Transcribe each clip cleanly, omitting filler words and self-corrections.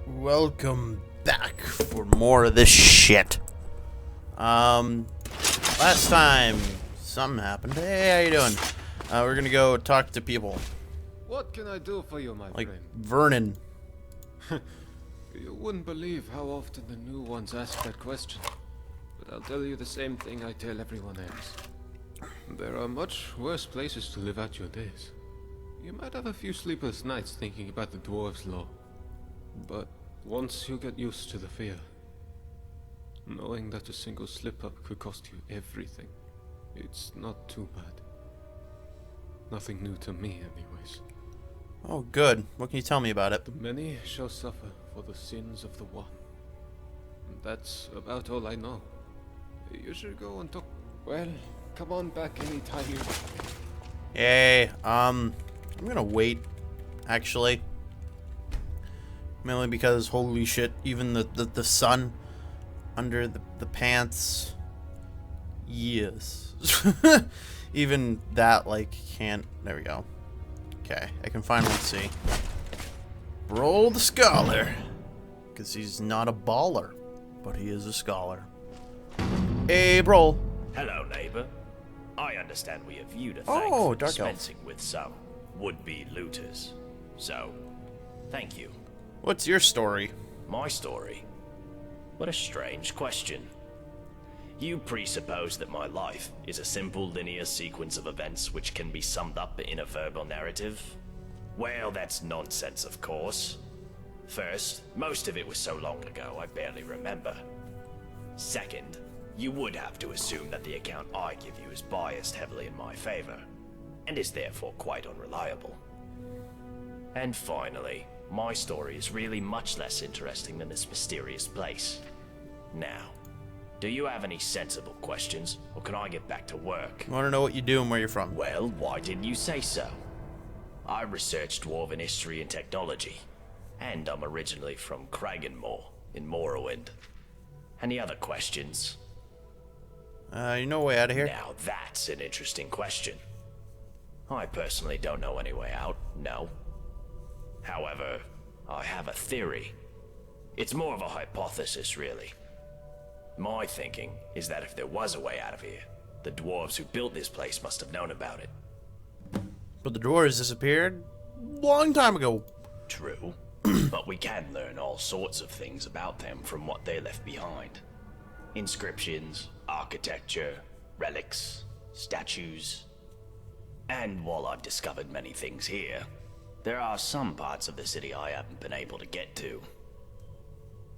Welcome back for more of this shit. Last time something happened. Hey, how you doing? We're gonna go talk to people. What can I do for you, my Like friend? Vernon. You wouldn't believe how often the new ones ask that question. But I'll tell you the same thing I tell everyone else. There are much worse places to live out your days. You might have a few sleepless nights thinking about the dwarves' law. But once you get used to the fear, knowing that a single slip-up could cost you everything, it's not too bad. Nothing new to me, anyways. Oh, good. What can you tell me about it? The many shall suffer for the sins of the one. And that's about all I know. You should go and talk. Well, come on back anytime you want. Yay. I'm gonna wait, actually. Mainly because, holy shit, even the sun under the pants. Yes. Even that, like, can't. There we go. Okay, I can finally see. Brol the Scholar. Because he's not a baller, but he is a scholar. Hey, Brol. Hello, neighbor. I understand we have you to thank Oh, for Dark Elf. dispensing with some would-be looters. So, thank you. What's your story? My story? What a strange question. You presuppose that my life is a simple linear sequence of events which can be summed up in a verbal narrative? Well, that's nonsense, of course. First, most of it was so long ago I barely remember. Second, you would have to assume that the account I give you is biased heavily in my favor, and is therefore quite unreliable. And finally, my story is really much less interesting than this mysterious place. Now, do you have any sensible questions, or can I get back to work? I want to know what you do and where you're from. Well, why didn't you say so? I researched Dwarven history and technology, and I'm originally from Kragenmoor in Morrowind. Any other questions? You know a way out of here? Now that's an interesting question. I personally don't know any way out, no. However, I have a theory. It's more of a hypothesis, really. My thinking is that if there was a way out of here, the dwarves who built this place must have known about it. But the dwarves disappeared long time ago. True, but we can learn all sorts of things about them from what they left behind. Inscriptions, architecture, relics, statues. And while I've discovered many things here, there are some parts of the city I haven't been able to get to.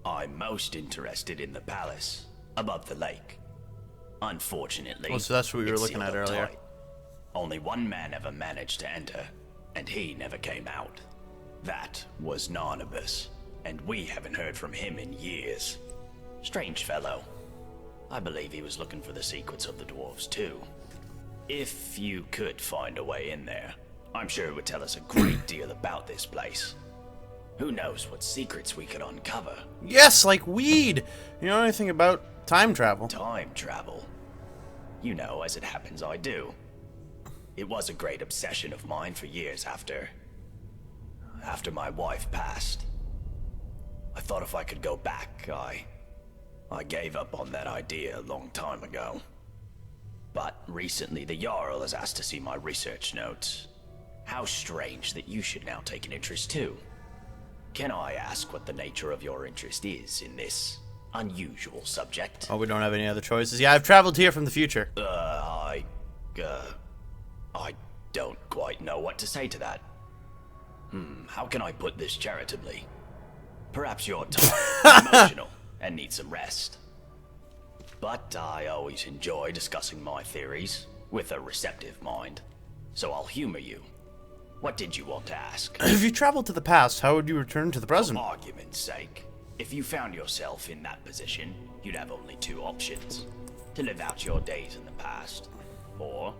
I'm most interested in the palace, above the lake. Unfortunately, Oh, so that's what we were it's looking sealed at up earlier. tight. Only one man ever managed to enter, and he never came out. That was Narnabas, and we haven't heard from him in years. Strange fellow. I believe he was looking for the secrets of the dwarves too. If you could find a way in there, I'm sure it would tell us a great deal about this place. Who knows what secrets we could uncover? Yes, like weed. You know anything about time travel? Time travel. You know, as it happens, I do. It was a great obsession of mine for years after my wife passed. I thought if I could go back, I gave up on that idea a long time ago. But recently the jarl has asked to see my research notes. How strange that you should now take an interest too. Can I ask what the nature of your interest is in this unusual subject? Oh, we don't have any other choices. Yeah, I've traveled here from the future. I don't quite know what to say to that. How can I put this charitably? Perhaps you're tired, emotional, and need some rest. But I always enjoy discussing my theories with a receptive mind, so I'll humor you. What did you want to ask? If you traveled to the past, how would you return to the present? For argument's sake, if you found yourself in that position, you'd have only two options. To live out your days in the past, or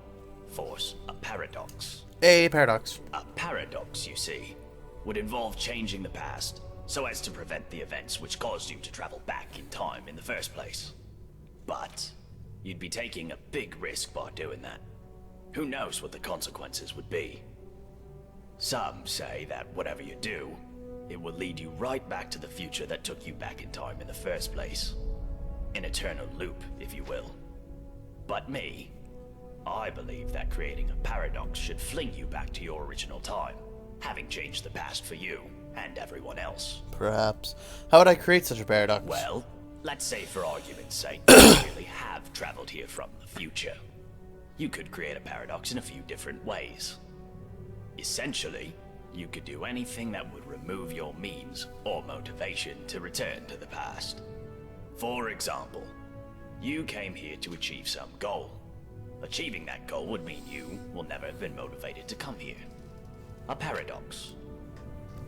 force a paradox. A paradox. A paradox, you see, would involve changing the past so as to prevent the events which caused you to travel back in time in the first place. But you'd be taking a big risk by doing that. Who knows what the consequences would be? Some say that whatever you do, it will lead you right back to the future that took you back in time in the first place. An eternal loop, if you will. But me, I believe that creating a paradox should fling you back to your original time, having changed the past for you and everyone else. Perhaps. How would I create such a paradox? Well, let's say for argument's sake, you really have traveled here from the future. You could create a paradox in a few different ways. Essentially, you could do anything that would remove your means or motivation to return to the past. For example, you came here to achieve some goal. Achieving that goal would mean you will never have been motivated to come here. A paradox.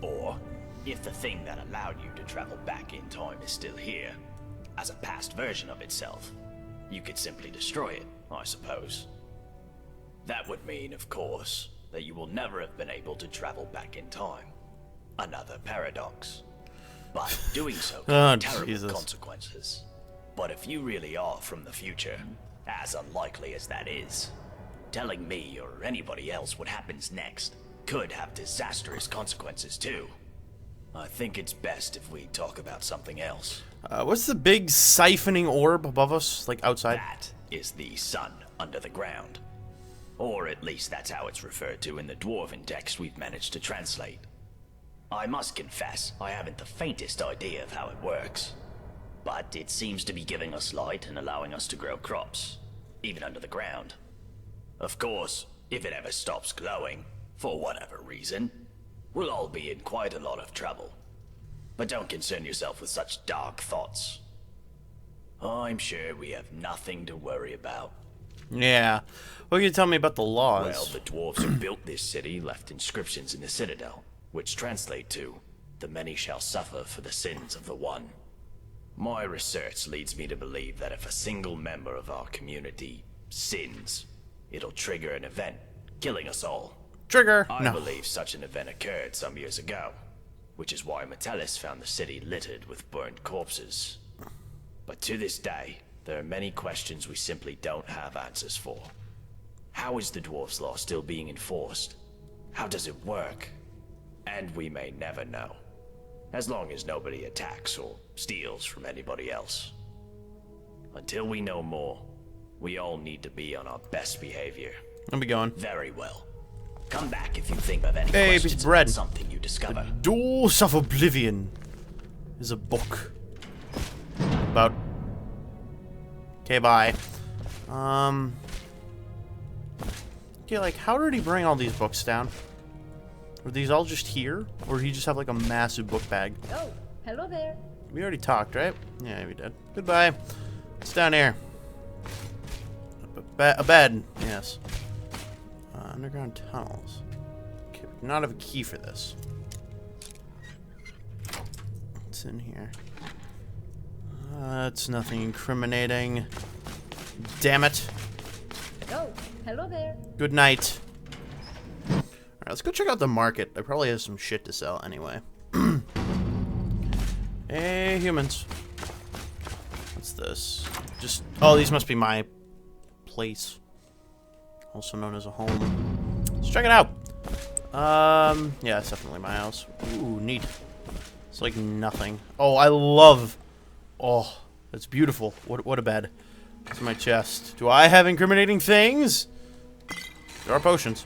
Or, if the thing that allowed you to travel back in time is still here, as a past version of itself, you could simply destroy it, I suppose. That would mean, of course, that you will never have been able to travel back in time. Another paradox. But doing so can have terrible consequences. But if you really are from the future, as unlikely as that is, telling me or anybody else what happens next could have disastrous consequences too. I think it's best if we talk about something else. What's the big siphoning orb above us, like outside? That is the sun under the ground. Or at least that's how it's referred to in the Dwarven text we've managed to translate. I must confess, I haven't the faintest idea of how it works. But it seems to be giving us light and allowing us to grow crops, even under the ground. Of course, if it ever stops glowing, for whatever reason, we'll all be in quite a lot of trouble. But don't concern yourself with such dark thoughts. I'm sure we have nothing to worry about. Yeah. What can you tell me about the laws? Well, the dwarves who built this city left inscriptions in the citadel, which translate to, "The many shall suffer for the sins of the one." My research leads me to believe that if a single member of our community sins, it'll trigger an event, killing us all. Trigger! I believe such an event occurred some years ago, which is why Metellus found the city littered with burnt corpses. But to this day, there are many questions we simply don't have answers for. How is the dwarf's law still being enforced? How does it work? And we may never know, as long as nobody attacks or steals from anybody else. Until we know more, we all need to be on our best behavior. I'll be going. Very well. Come back if you think of any Hey, questions piece of bread. about something you discover. Doors of Oblivion is a book about... Okay, bye. Okay, like, how did he bring all these books down? Were these all just here? Or did he just have, like, a massive book bag? Oh, hello there. We already talked, right? Yeah, we did. Goodbye. It's down here. A bed. Yes. Underground tunnels. Okay, we do not have a key for this. What's in here? It's nothing incriminating. Damn it. Oh, hello there. Good night. Alright, let's go check out the market. I probably have some shit to sell anyway. Hey, humans. What's this? Just... Oh, these must be my place. Also known as a home. Let's check it out. Yeah, it's definitely my house. Ooh, neat. It's like nothing. Oh, I love... Oh, that's beautiful. What a bed. It's in my chest. Do I have incriminating things? There are potions.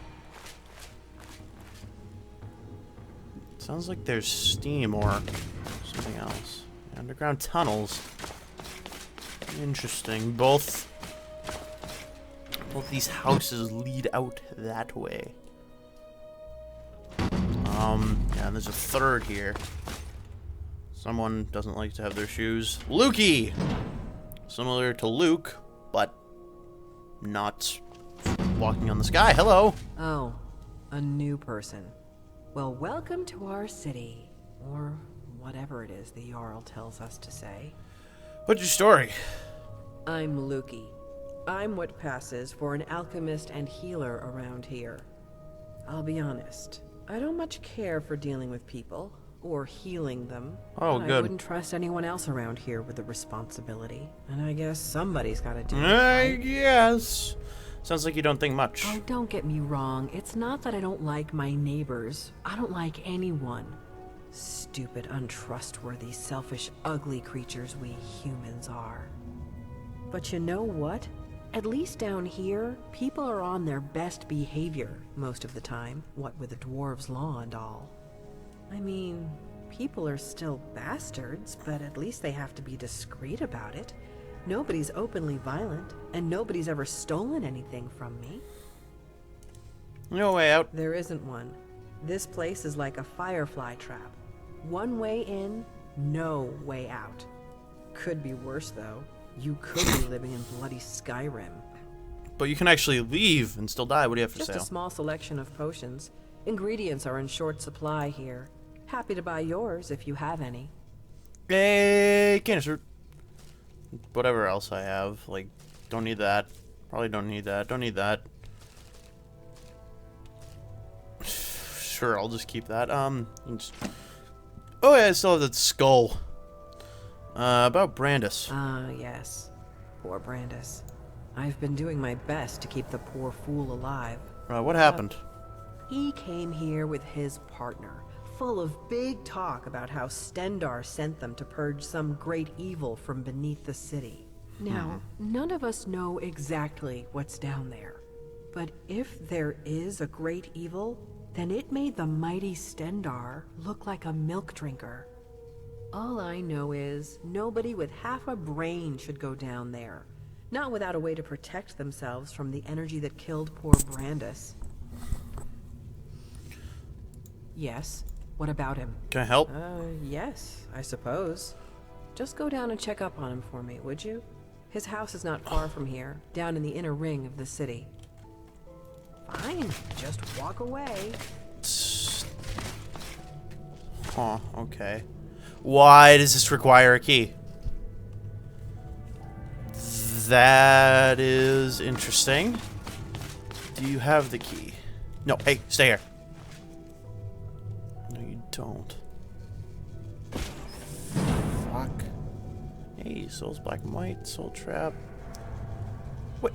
Sounds like there's steam or something else. Underground tunnels. Interesting. Both these houses lead out that way. Yeah, and there's a third here. Someone doesn't like to have their shoes. Lukey! Similar to Luke, but not walking on the sky. Hello! Oh, a new person. Well, welcome to our city. Or whatever it is the Jarl tells us to say. What's your story? I'm Lukey. I'm what passes for an alchemist and healer around here. I'll be honest, I don't much care for dealing with people, or healing them. Oh, but good. I wouldn't trust anyone else around here with the responsibility. And I guess somebody's gotta do it, I right? guess. Sounds like you don't think much. Oh, don't get me wrong. It's not that I don't like my neighbors. I don't like anyone. Stupid, untrustworthy, selfish, ugly creatures we humans are. But you know what? At least down here, people are on their best behavior most of the time, what with the dwarves' law and all. I mean, people are still bastards, but at least they have to be discreet about it. Nobody's openly violent, and nobody's ever stolen anything from me. No way out. There isn't one. This place is like a firefly trap. One way in, no way out. Could be worse, though. You could be living in bloody Skyrim. But you can actually leave and still die. What do you have for Just sale? a small selection of potions. Ingredients are in short supply here. Happy to buy yours if you have any. Hey, canister. Whatever else I have. Like, don't need that. Probably don't need that. Don't need that. Sure, I'll just keep that. Oh yeah, I still have that skull. About Brandis. Ah, yes. Poor Brandis. I've been doing my best to keep the poor fool alive. What happened? He came here with his partner, full of big talk about how Stendar sent them to purge some great evil from beneath the city. Now, none of us know exactly what's down there. But if there is a great evil, then it made the mighty Stendar look like a milk drinker. All I know is nobody with half a brain should go down there. Not without a way to protect themselves from the energy that killed poor Brandis. Yes, what about him? Can I help? Yes, I suppose. Just go down and check up on him for me, would you? His house is not far from here, down in the inner ring of the city. Fine, just walk away. Huh, okay. Why does this require a key? That is interesting. Do you have the key? No, hey, stay here. No, you don't. Fuck. Hey, Soul's Black Might, Soul Trap. Wait.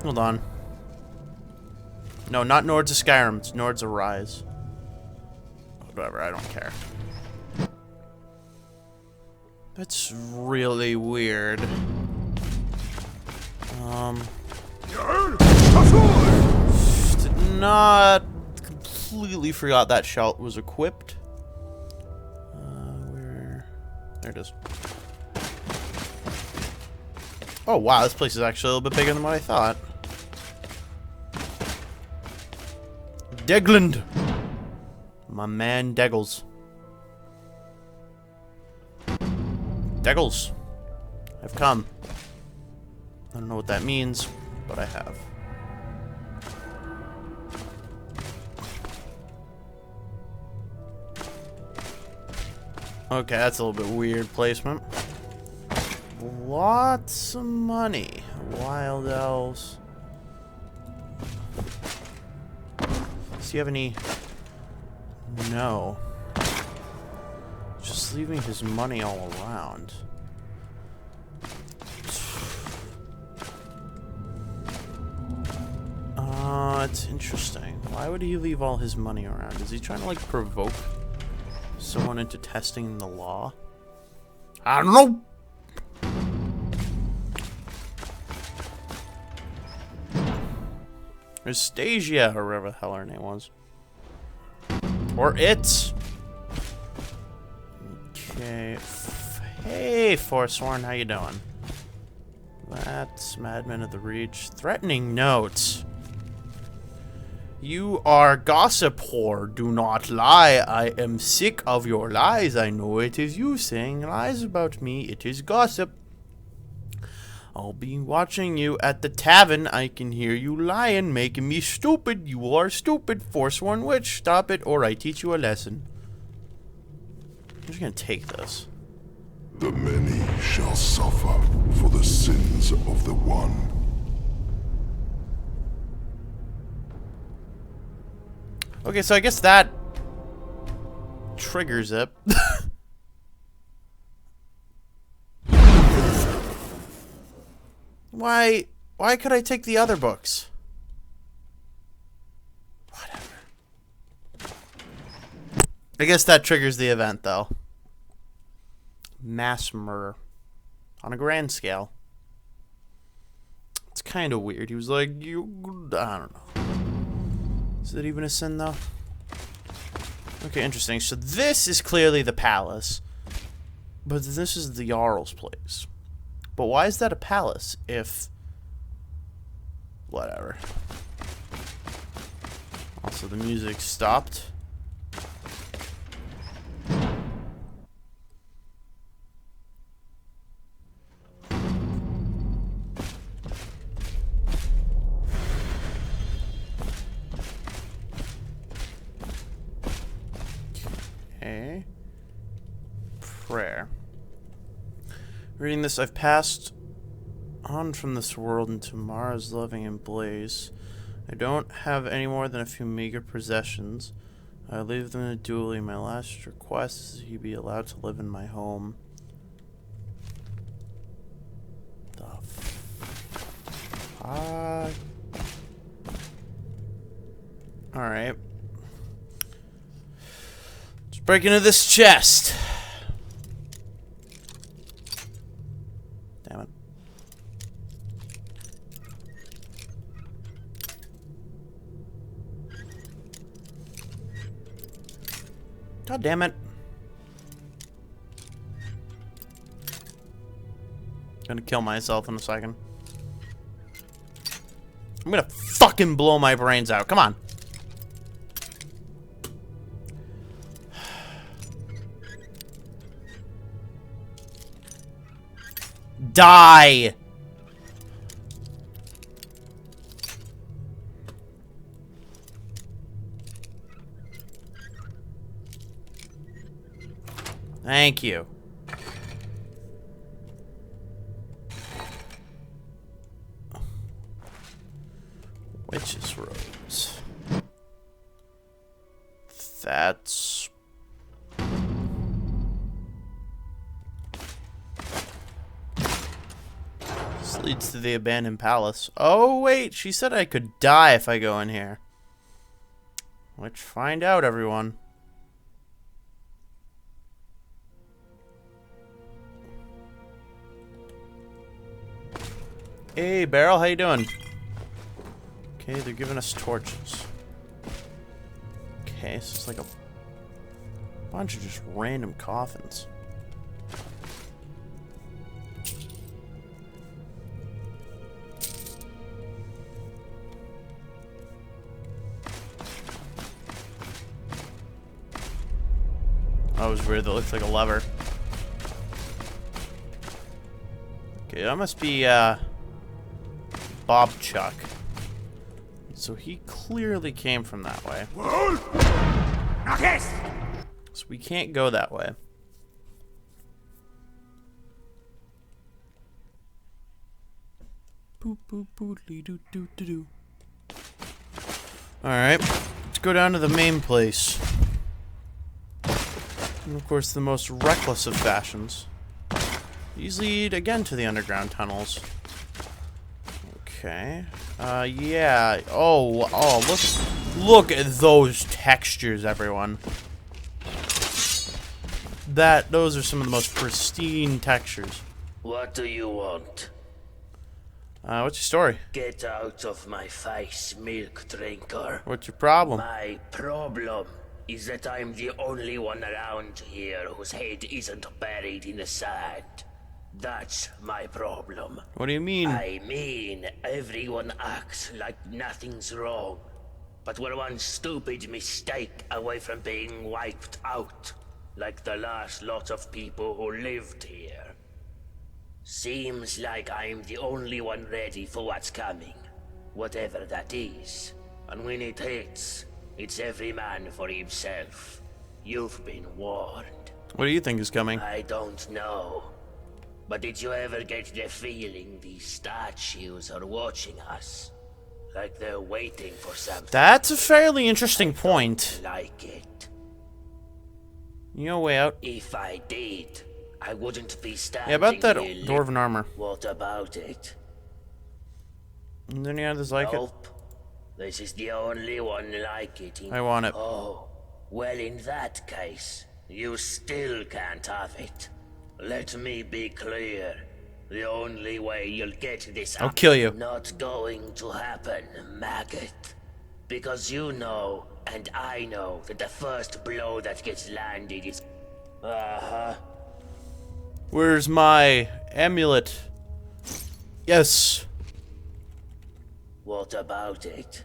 Hold on. No, not Nords of Skyrim. It's Nords of Rise. Whatever, I don't care. That's really weird. Did not completely forgot that shout was equipped. Where? There it is. Oh wow, this place is actually a little bit bigger than what I thought. Degland! My man Deggles. Deggles. I've come. I don't know what that means, but I have. Okay, that's a little bit weird placement. Lots of money. Wild elves. Does he have any? No. Just leaving his money all around. It's interesting. Why would he leave all his money around? Is he trying to, like, provoke someone into testing the law? I don't know! There's Stasia, or whatever the hell her name was. Or it. Okay. Hey, Forsworn, how you doing? That's Madman of the Reach. Threatening notes. You are gossip whore. Do not lie. I am sick of your lies. I know it is you saying lies about me. It is gossip. I'll be watching you at the tavern. I can hear you lying, making me stupid. You are stupid, Forsworn Witch. Stop it, or I teach you a lesson. I'm just gonna take this. The many shall suffer for the sins of the one. Okay, so I guess that triggers it. Why could I take the other books? Whatever. I guess that triggers the event, though. Mass murder. On a grand scale. It's kind of weird. He was like, I don't know. Is that even a sin, though? Okay, interesting. So this is clearly the palace. But this is the Jarl's place. But why is that a palace if... Whatever. Also, the music stopped. Okay. Prayer. Reading this, I've passed on from this world into Mara's loving embrace. I don't have any more than a few meager possessions. I leave them in a dually. My last request is he be allowed to live in my home. The fuck? Alright. Let's break into this chest. Damn it. God damn it. Gonna kill myself in a second. I'm gonna fucking blow my brains out. Come on. Die! Thank you. Witch's robes. That's... This leads to the abandoned palace. Oh, wait. She said I could die if I go in here. Let's find out, everyone. Hey, Brol, how you doing? Okay, they're giving us torches. Okay, so it's like a bunch of just random coffins. That was weird, that looks like a lever. Okay, that must be, Bob Chuck. So he clearly came from that way. So we can't go that way. Boop boop boodly doo doo doo doo. Alright, let's go down to the main place. And of course the most reckless of fashions. These lead again to the underground tunnels. Okay. Yeah. Oh, look at those textures, everyone. Those are some of the most pristine textures. What do you want? What's your story? Get out of my face, milk drinker. What's your problem? My problem is that I'm the only one around here whose head isn't buried in the sand. That's my problem. What do you mean? I mean, everyone acts like nothing's wrong. But we're one stupid mistake away from being wiped out. Like the last lot of people who lived here. Seems like I'm the only one ready for what's coming. Whatever that is. And when it hits, it's every man for himself. You've been warned. What do you think is coming? I don't know. But did you ever get the feeling these statues are watching us? Like they're waiting for something? That's a fairly interesting point. Like it. You know, way out. If I did, I wouldn't be standing Yeah, about that here dwarven armor. What about it? Is there any others like it? Nope. This is the only one like it. I want it. Oh, Well, in that case, you still can't have it. Let me be clear. The only way you'll get this I'll kill you. not going to happen, maggot. Because you know, and I know, that the first blow that gets landed is... Uh-huh. Where's my amulet? Yes. What about it?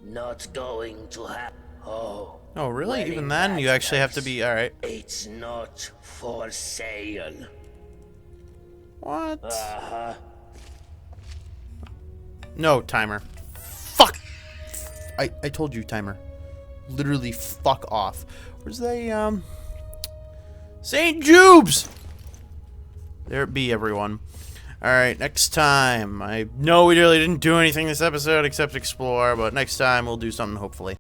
Not going to happen. Oh. Oh, really? well, Even in then, that you actually have to case, be... Alright. It's not for sale. What? Uh-huh. No, timer. Fuck! I told you, timer. Literally fuck off. Where's the, St. Jubes! There it be, everyone. Alright, next time. I know we really didn't do anything this episode except explore, but next time we'll do something, hopefully.